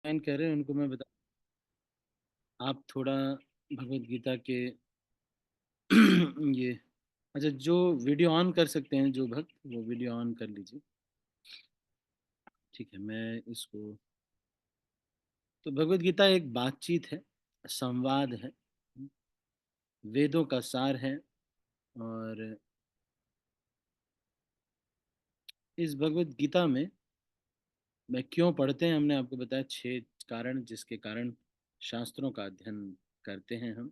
कह रहे हैं उनको मैं बता। आप थोड़ा भगवत गीता के ये, अच्छा, जो वीडियो ऑन कर सकते हैं जो भक्त, वो वीडियो ऑन कर लीजिए। ठीक है, मैं इसको, तो भगवत गीता एक बातचीत है, संवाद है, वेदों का सार है। और इस भगवत गीता में मैं क्यों पढ़ते हैं, हमने आपको बताया 6 कारण, जिसके कारण शास्त्रों का अध्ययन करते हैं हम।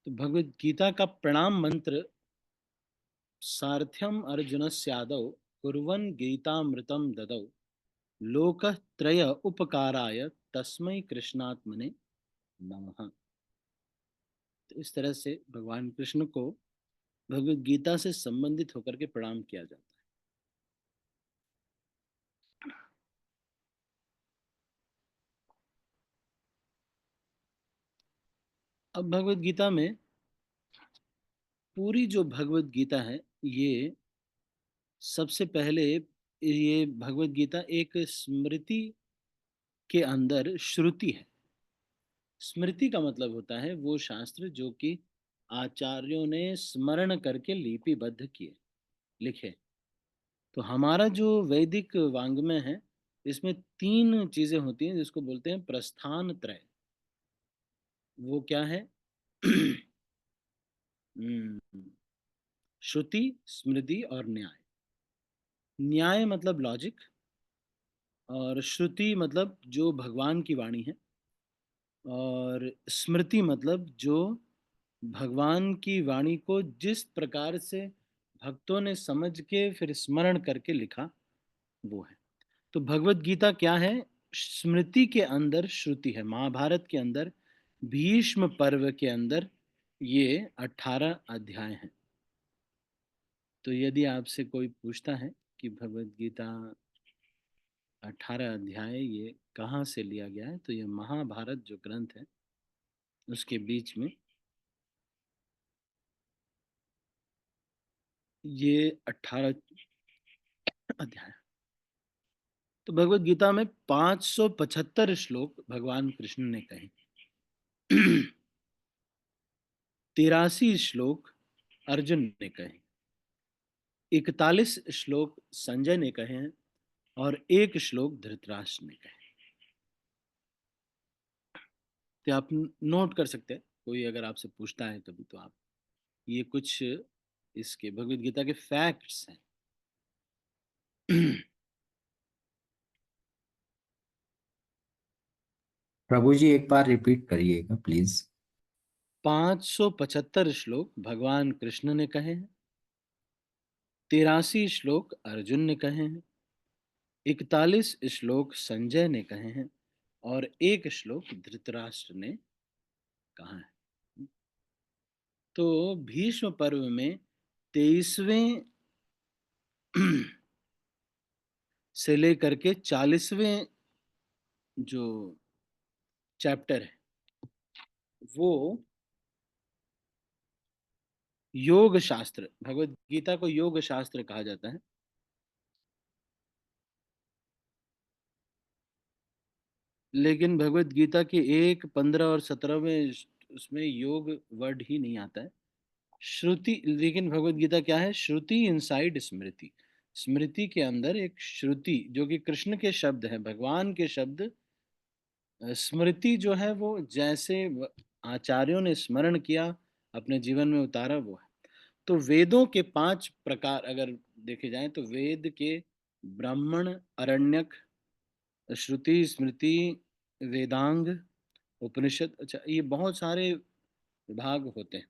तो भगवत गीता का प्रणाम मंत्र, सारथ्यम अर्जुनस्यादौ कुर्वन् गीतामृतं ददौ लोकत्रय उपकाराय तस्मै कृष्णात्मने नमः। तो इस तरह से भगवान कृष्ण को भगवत गीता से संबंधित होकर के प्रणाम किया जाता है। अब भगवत गीता में, पूरी जो भगवत गीता है, ये सबसे पहले, ये भगवत गीता एक स्मृति के अंदर श्रुति है। स्मृति का मतलब होता है वो शास्त्र जो कि आचार्यों ने स्मरण करके लिपिबद्ध किए, लिखे। तो हमारा जो वैदिक वांग्मय है, इसमें 3 चीजें होती हैं जिसको बोलते हैं प्रस्थान त्रय। वो क्या है? हम्म, श्रुति, स्मृति और न्याय। न्याय मतलब लॉजिक, और श्रुति मतलब जो भगवान की वाणी है, और स्मृति मतलब जो भगवान की वाणी को जिस प्रकार से भक्तों ने समझ के फिर स्मरण करके लिखा, वो है। तो भगवत गीता क्या है? स्मृति के अंदर श्रुति है। महाभारत के अंदर भीष्म पर्व के अंदर ये 18 अध्याय हैं। तो यदि आपसे कोई पूछता है कि भगवत गीता 18 अध्याय ये कहाँ से लिया गया है, तो ये महाभारत जो ग्रंथ है उसके बीच में ये 18 अध्याय। तो भगवत गीता में 575 श्लोक भगवान कृष्ण ने कहे। 83 श्लोक अर्जुन ने कहे, 41 श्लोक संजय ने कहे हैं, और 1 श्लोक धृतराष्ट्र ने कहे। तो आप नोट कर सकते हैं, कोई अगर आपसे पूछता है कभी, तो आप ये कुछ इसके भगवत गीता के फैक्ट्स हैं। प्रभु जी एक बार रिपीट करिएगा प्लीज। 575 श्लोक भगवान कृष्ण ने कहे हैं, 83 श्लोक अर्जुन ने कहे हैं, 41 श्लोक संजय ने कहे हैं, और 1 श्लोक धृतराष्ट्र ने कहा है। तो भीष्म पर्व में 23वें से लेकर के 40वें जो चैप्टर है, वो योग शास्त्र, भगवत गीता को योग शास्त्र कहा जाता है। लेकिन भगवत गीता के 1, 15 और 17वें उसमें योग वर्ड ही नहीं आता है। श्रुति, लेकिन भगवत गीता क्या है? श्रुति इनसाइड स्मृति। स्मृति के अंदर एक श्रुति जो कि कृष्ण के शब्द है, भगवान के शब्द। स्मृति जो है वो जैसे आचार्यों ने स्मरण किया, अपने जीवन में उतारा, वो है। तो वेदों के 5 प्रकार अगर देखे जाएं, तो वेद के ब्राह्मण, अरण्यक, श्रुति, स्मृति, वेदांग, उपनिषद, अच्छा, ये बहुत सारे विभाग होते हैं।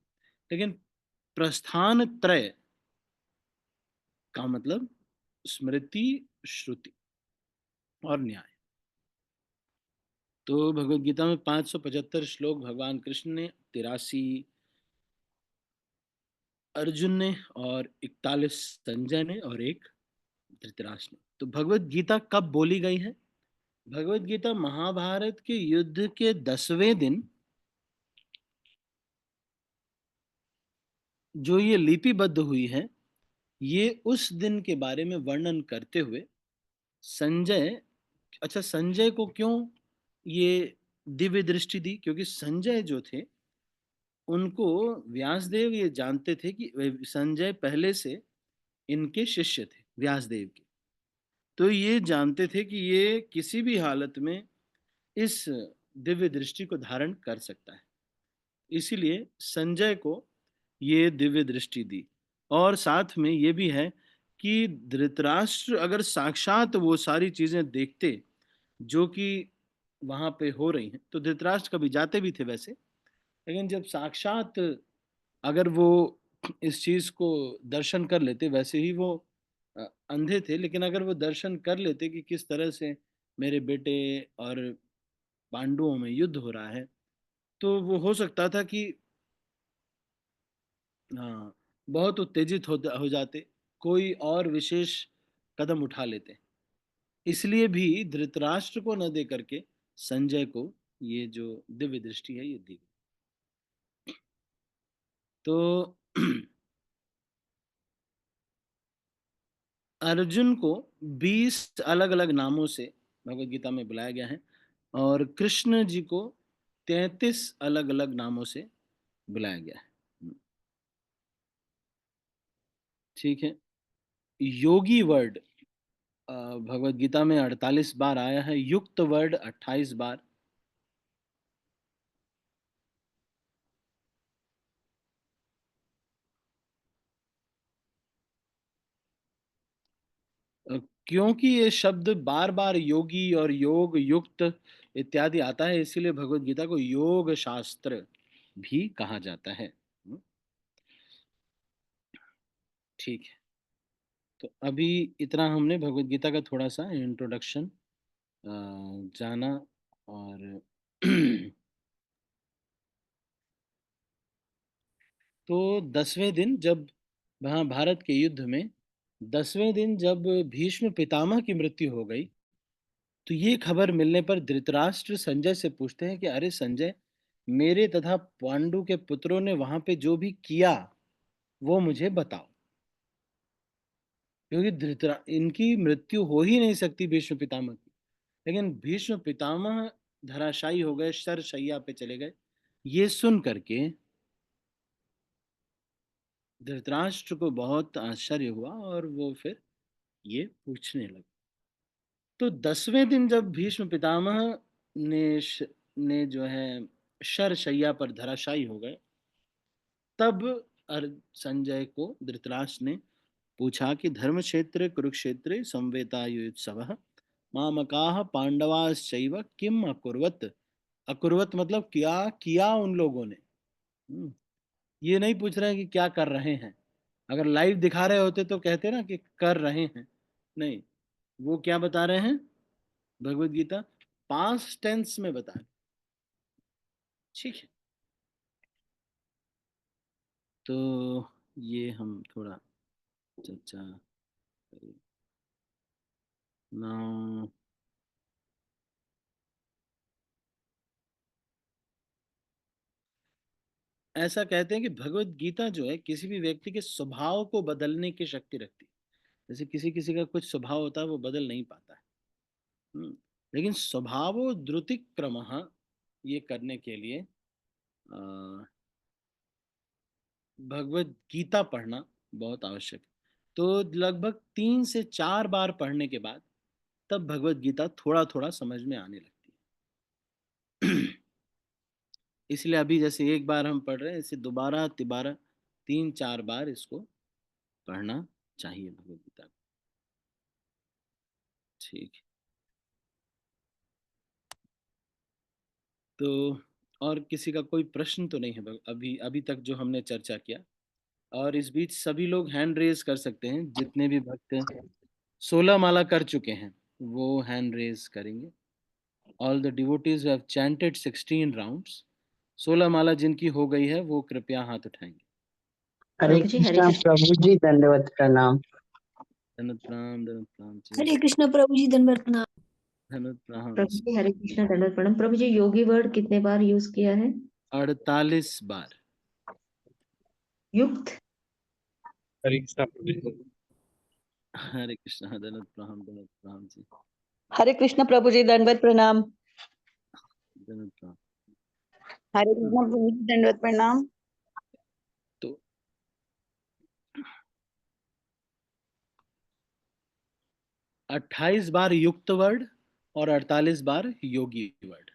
लेकिन प्रस्थान त्रय का मतलब स्मृति, श्रुति और न्याय। तो भगवत गीता में 575 श्लोक भगवान कृष्ण ने, 83 अर्जुन ने, और 41 संजय ने, और 1 धृतराष्ट्र ने। तो भगवत गीता कब बोली गई है? भगवत गीता महाभारत के युद्ध के 10वें दिन जो ये लिपिबद्ध हुई है, ये उस दिन के बारे में वर्णन करते हुए संजय, अच्छा संजय को क्यों ये दिव्य दृष्टि दी? क्योंकि संजय जो थे उनको व्यासदेव ये जानते थे कि संजय पहले से इनके शिष्य थे व्यासदेव के, तो ये जानते थे कि ये किसी भी हालत में इस दिव्य दृष्टि को धारण कर सकता है, इसीलिए संजय को ये दिव्य दृष्टि दी। और साथ में ये भी है कि धृतराष्ट्र अगर साक्षात वो सारी चीजें देखते जो कि वहां पे हो रही हैं, तो धृतराष्ट्र कभी जाते भी थे वैसे, लेकिन जब साक्षात अगर वो इस चीज को दर्शन कर लेते, वैसे ही वो अंधे थे, लेकिन अगर वो दर्शन कर लेते कि किस तरह से मेरे बेटे और पांडवों में युद्ध हो रहा है, तो वो हो सकता था कि हाँ बहुत उत्तेजित हो जाते, कोई और विशेष कदम उठा लेते। इसलिए भी धृतराष्ट्र को न दे करके संजय को ये जो दिव्य दृष्टि है ये दी गई। तो अर्जुन को 20 अलग अलग नामों से भगवत गीता में बुलाया गया है, और कृष्ण जी को 33 अलग अलग नामों से बुलाया गया है। ठीक है। योगी वर्ड भगवत गीता में 48 बार आया है, युक्त वर्ड 28 बार। अ, क्योंकि ये शब्द बार बार योगी और योग युक्त इत्यादि आता है, इसीलिए भगवत गीता को योग शास्त्र भी कहा जाता है। ठीक है। तो अभी इतना हमने भगवत गीता का थोड़ा सा इंट्रोडक्शन जाना। और तो 10वें दिन जब वहाँ भारत के युद्ध में 10वें दिन जब भीष्म पितामह की मृत्यु हो गई, तो ये खबर मिलने पर धृतराष्ट्र संजय से पूछते हैं कि अरे संजय, मेरे तथा पांडु के पुत्रों ने वहां पे जो भी किया वो मुझे बताओ। क्योंकि धृतरा इनकी मृत्यु हो ही नहीं सकती भीष्म पितामह की, लेकिन भीष्म पितामह धराशायी हो गए, शरशैया पे चले गए। ये सुन करके धृतराष्ट्र को बहुत आश्चर्य हुआ और वो फिर ये पूछने लगे। तो 10वें दिन जब भीष्म पितामह ने जो है शरशैया पर धराशायी हो गए, तब संजय को धृतराष्ट्र ने पूछा कि धर्म क्षेत्र कुरुक्षेत्र संवेतायुत्सव मामकाः पांडवाश्चैव किम अकुर्वत। अकुर्वत मतलब क्या किया उन लोगों ने। ये नहीं पूछ रहे हैं कि क्या कर रहे हैं। अगर लाइव दिखा रहे होते तो कहते ना कि कर रहे हैं, नहीं, वो क्या बता रहे हैं, भगवत गीता पास्ट टेंस में बता रहे। ठीक है। तो ये हम थोड़ा चर्चा करें ना। ऐसा कहते हैं कि भगवत गीता जो है किसी भी व्यक्ति के स्वभाव को बदलने की शक्ति रखती है। जैसे किसी किसी का कुछ स्वभाव होता है वो बदल नहीं पाता है। हम्म, लेकिन स्वभावो द्रुतिक्रम ये करने के लिए भगवत गीता पढ़ना बहुत आवश्यक है। तो लगभग 3 से 4 बार पढ़ने के बाद तब भगवत गीता थोड़ा थोड़ा समझ में आने लगती है। इसलिए अभी जैसे एक बार हम पढ़ रहे हैं, इसे दोबारा तिबारा 3 4 बार इसको पढ़ना चाहिए भगवत गीता को। ठीक। तो और किसी का कोई प्रश्न तो नहीं है अभी अभी तक जो हमने चर्चा किया? और इस बीच सभी लोग हैंड रेज कर सकते हैं, जितने भी भक्त 16 माला कर चुके हैं वो हैंड रेज करेंगे। All the devotees have chanted 16 rounds. 16 माला जिनकी हो गई है वो कृपया हाथ उठाएंगे। हरे प्रभु जी हरे कृष्णा कृष्ण। प्रभु जी, दंडवत प्रणाम। दंडवत प्रणाम, दंडवत प्रणाम जी। हरे कृष्ण प्रभु जी, दंडवत प्रणाम। धन्यवाद प्रणाम प्रभु जी। जी हरे कृष्णा दंडवत प्रणाम। प्रभु जी योगी वर्ड कितने बार यूज किया है? 48 बार। युक्त। हरे कृष्णा प्रभु जी। हरे कृष्णा धन्यवाद प्रणाम जी। हरे कृष्ण प्रभु जी, दंडवत प्रणाम। धन्यवाद प्रणाम। हरे कृष्ण प्रभु जी, दंडवत प्रणाम। तो 28 बार युक्त वर्ड और 48 बार योगी वर्ड।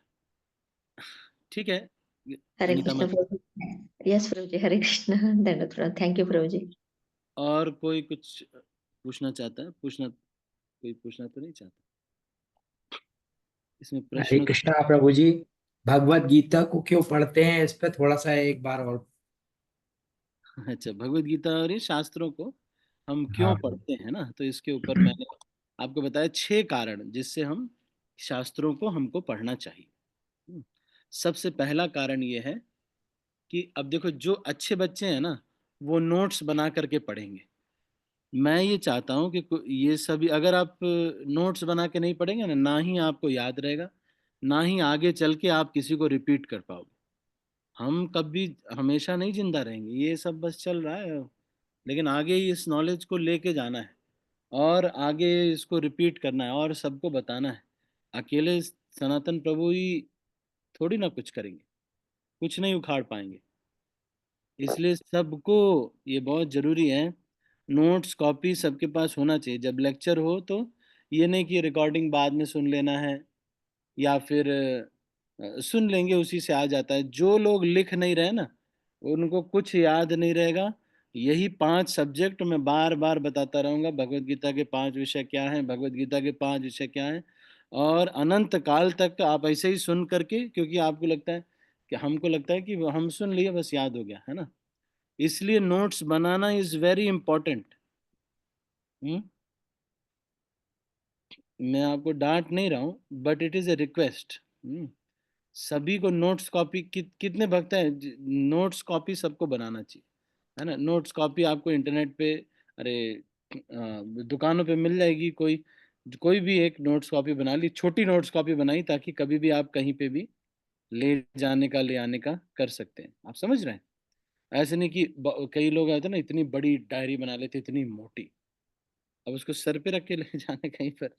ठीक है हरे अनीता कृष्णा माता। प्रभु जी। यस प्रभु जी हरे कृष्णा दंडवत प्रणाम। थैंक यू प्रभु जी। और कोई कुछ पूछना चाहता है? कोई पूछना तो नहीं चाहता? इसमें हरे प्रश्न। कृष्णा प्रभु जी, भगवत गीता को क्यों पढ़ते हैं, इस पे थोड़ा सा एक बार और। अच्छा, भगवत गीता और ये शास्त्रों को हम क्यों हाँ। पढ़ते हैं ना, तो इसके ऊपर मैंने आपको बताया 6 कारण जिससे हम शास्त्रों को हमको पढ़ना चाहिए। हम्म, सबसे पहला कारण ये है कि अब देखो, जो अच्छे बच्चे हैं ना, वो नोट्स बना करके पढ़ेंगे। मैं ये चाहता हूँ कि ये सभी, अगर आप नोट्स बना के नहीं पढ़ेंगे ना, ना ही आपको याद रहेगा, ना ही आगे चल के आप किसी को रिपीट कर पाओगे। हम कभी हमेशा नहीं जिंदा रहेंगे, ये सब बस चल रहा है, लेकिन आगे इस नॉलेज को लेके जाना है और आगे इसको रिपीट करना है और सबको बताना है। अकेले सनातन प्रभु ही थोड़ी ना कुछ करेंगे, कुछ नहीं उखाड़ पाएंगे। इसलिए सबको ये बहुत जरूरी है, नोट्स कॉपी सबके पास होना चाहिए। जब लेक्चर हो तो ये नहीं कि रिकॉर्डिंग बाद में सुन लेना है, या फिर सुन लेंगे उसी से आ जाता है। जो लोग लिख नहीं रहे ना, उनको कुछ याद नहीं रहेगा। यही 5 सब्जेक्ट मैं बार बार बताता रहूंगा, भगवत गीता के 5 विषय क्या हैं, भगवत गीता के 5 विषय क्या हैं। और अनंत काल तक आप ऐसे ही सुन करके, क्योंकि आपको लगता है कि हमको लगता है कि हम सुन लिए बस याद हो गया है ना, इसलिए notes banana is very important. मैं आपको डांट नहीं रहा हूँ, but it is a request. सभी को नोट्स कॉपी कितने भक्त हैं, नोट्स कॉपी सबको बनाना चाहिए, है ना। नोट्स कॉपी आपको इंटरनेट पे, अरे दुकानों पे मिल जाएगी। कोई कोई भी एक नोट्स कॉपी बना ली, छोटी नोट्स कॉपी बनाई, ताकि कभी भी आप कहीं पे भी ले जाने का, ले आने का कर सकते हैं। आप समझ रहे हैं? ऐसे नहीं कि कई लोग आते हैं ना, इतनी बड़ी डायरी बना लेते, इतनी मोटी, अब उसको सर पे रख के ले जाने कहीं पर।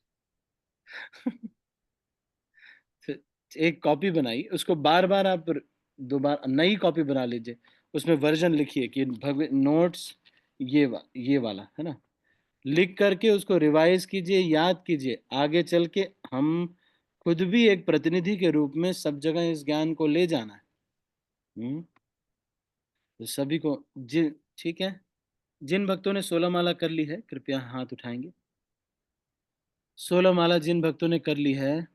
फिर एक कॉपी बनाई, उसको बार बार आप दोबारा नई कॉपी बना लीजिए, उसमें वर्जन लिखिए कि भगव नोट्स ये वाला है ना, लिख करके उसको रिवाइज कीजिए, याद कीजिए। आगे चल के हम खुद भी एक प्रतिनिधि के रूप में सब जगह इस ज्ञान को ले जाना है। तो सभी को जिन ठीक है, जिन भक्तों ने 16 माला कर ली है, कृपया हाथ उठाएंगे। 16 माला जिन भक्तों ने कर ली है,